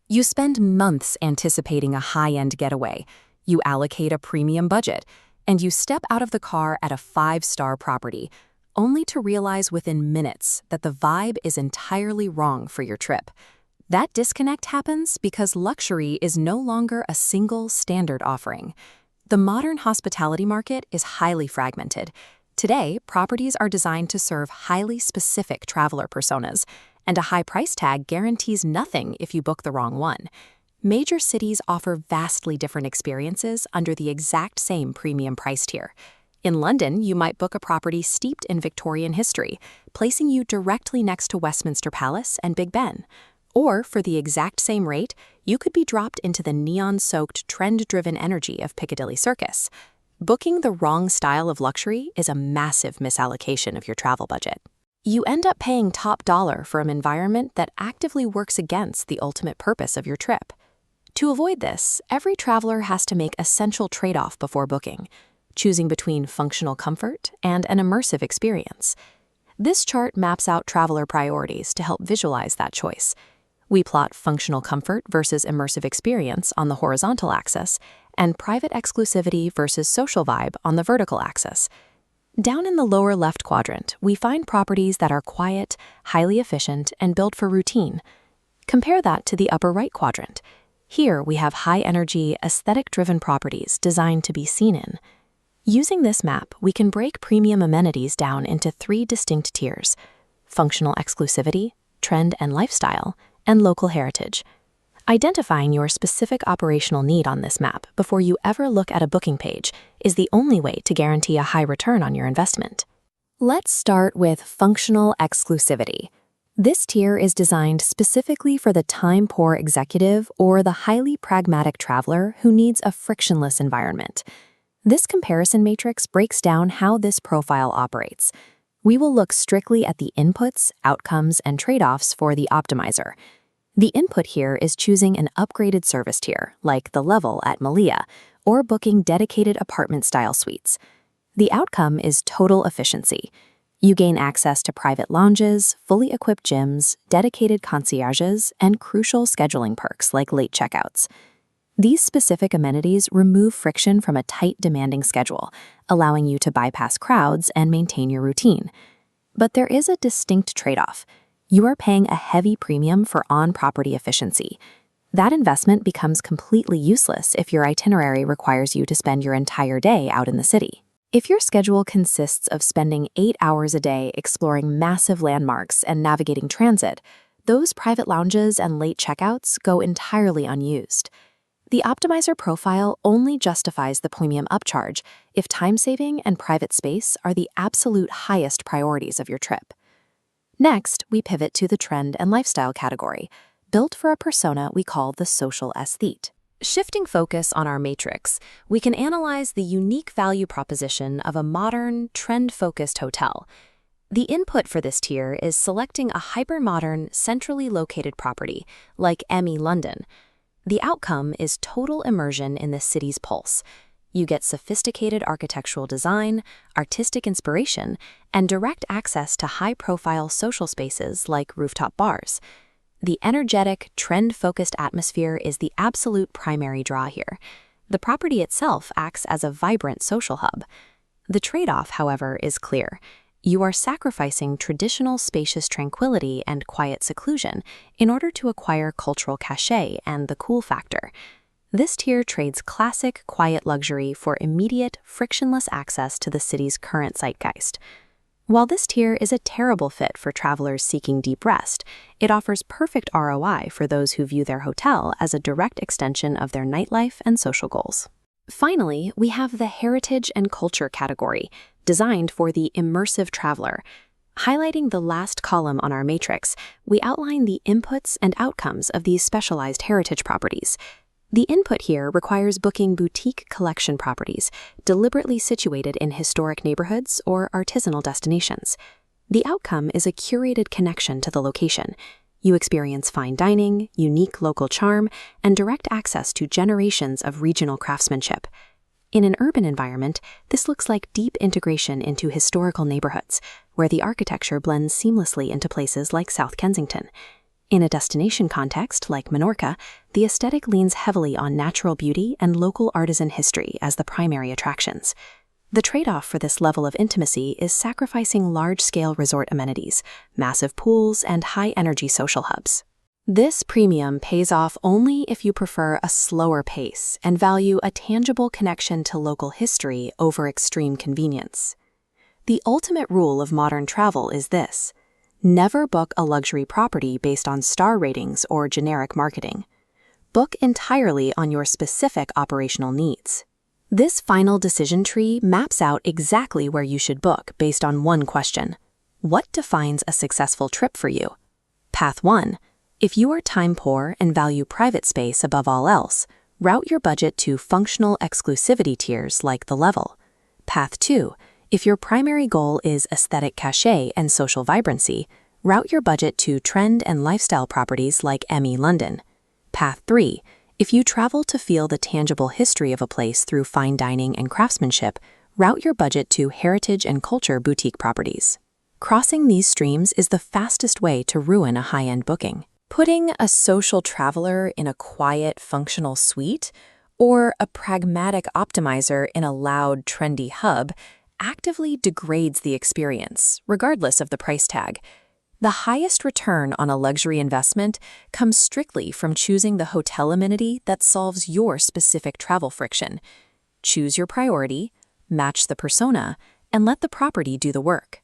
You spend months anticipating a high-end getaway, you allocate a premium budget, and you step out of the car at a five-star property, only to realize within minutes that the vibe is entirely wrong for your trip. That disconnect happens because luxury is no longer a single standard offering. The modern hospitality market is highly fragmented. Today, properties are designed to serve highly specific traveler personas, and a high price tag guarantees nothing if you book the wrong one. Major cities offer vastly different experiences under the exact same premium price tier. In London, you might book a property steeped in Victorian history, placing you directly next to Westminster Palace and Big Ben. Or, for the exact same rate, you could be dropped into the neon-soaked, trend-driven energy of Piccadilly Circus. Booking the wrong style of luxury is a massive misallocation of your travel budget. You end up paying top dollar for an environment that actively works against the ultimate purpose of your trip. To avoid this, every traveler has to make essential trade-off before booking, choosing between functional comfort and an immersive experience. This chart maps out traveler priorities to help visualize that choice. We plot functional comfort versus immersive experience on the horizontal axis and private exclusivity versus social vibe on the vertical axis. Down in the lower left quadrant, we find properties that are quiet, highly efficient, and built for routine. Compare that to the upper right quadrant. Here we have high-energy, aesthetic-driven properties designed to be seen in. Using this map, we can break premium amenities down into three distinct tiers: functional exclusivity, trend and lifestyle, and local heritage. Identifying your specific operational need on this map before you ever look at a booking page is the only way to guarantee a high return on your investment. Let's start with functional exclusivity. This tier is designed specifically for the time-poor executive or the highly pragmatic traveler who needs a frictionless environment. This comparison matrix breaks down how this profile operates. We will look strictly at the inputs, outcomes, and trade-offs for the optimizer. The input here is choosing an upgraded service tier, like the Level at Melia, or booking dedicated apartment-style suites. The outcome is total efficiency. You gain access to private lounges, fully equipped gyms, dedicated concierges, and crucial scheduling perks like late checkouts. These specific amenities remove friction from a tight, demanding schedule, allowing you to bypass crowds and maintain your routine. But there is a distinct trade-off. You are paying a heavy premium for on-property efficiency. That investment becomes completely useless if your itinerary requires you to spend your entire day out in the city. If your schedule consists of spending 8 hours a day exploring massive landmarks and navigating transit, those private lounges and late checkouts go entirely unused. The optimizer profile only justifies the premium upcharge if time-saving and private space are the absolute highest priorities of your trip. Next, we pivot to the trend and lifestyle category, built for a persona we call the social aesthete. Shifting focus on our matrix, we can analyze the unique value proposition of a modern, trend-focused hotel. The input for this tier is selecting a hyper-modern, centrally located property, like Emmy London. The outcome is total immersion in the city's pulse. You get sophisticated architectural design, artistic inspiration, and direct access to high-profile social spaces like rooftop bars. The energetic, trend-focused atmosphere is the absolute primary draw here. The property itself acts as a vibrant social hub. The trade-off, however, is clear. You are sacrificing traditional spacious tranquility and quiet seclusion in order to acquire cultural cachet and the cool factor. This tier trades classic, quiet luxury for immediate, frictionless access to the city's current zeitgeist. While this tier is a terrible fit for travelers seeking deep rest, it offers perfect ROI for those who view their hotel as a direct extension of their nightlife and social goals. Finally, we have the heritage and culture category, designed for the immersive traveler. Highlighting the last column on our matrix, we outline the inputs and outcomes of these specialized heritage properties. The input here requires booking boutique collection properties, deliberately situated in historic neighborhoods or artisanal destinations. The outcome is a curated connection to the location. You experience fine dining, unique local charm, and direct access to generations of regional craftsmanship. In an urban environment, this looks like deep integration into historical neighborhoods, where the architecture blends seamlessly into places like South Kensington. In a destination context like Menorca, the aesthetic leans heavily on natural beauty and local artisan history as the primary attractions. The trade-off for this level of intimacy is sacrificing large-scale resort amenities, massive pools, and high-energy social hubs. This premium pays off only if you prefer a slower pace and value a tangible connection to local history over extreme convenience. The ultimate rule of modern travel is this: never book a luxury property based on star ratings or generic marketing. Book entirely on your specific operational needs. This final decision tree maps out exactly where you should book based on one question: what defines a successful trip for you? Path 1. If you are time-poor and value private space above all else, route your budget to functional exclusivity tiers like The Level. Path 2. If your primary goal is aesthetic cachet and social vibrancy, route your budget to trend and lifestyle properties like Emmy London. Path 3. If you travel to feel the tangible history of a place through fine dining and craftsmanship, route your budget to heritage and culture boutique properties. Crossing these streams is the fastest way to ruin a high-end booking. Putting a social traveler in a quiet, functional suite or a pragmatic optimizer in a loud, trendy hub actively degrades the experience, regardless of the price tag. The highest return on a luxury investment comes strictly from choosing the hotel amenity that solves your specific travel friction. Choose your priority, match the persona, and let the property do the work.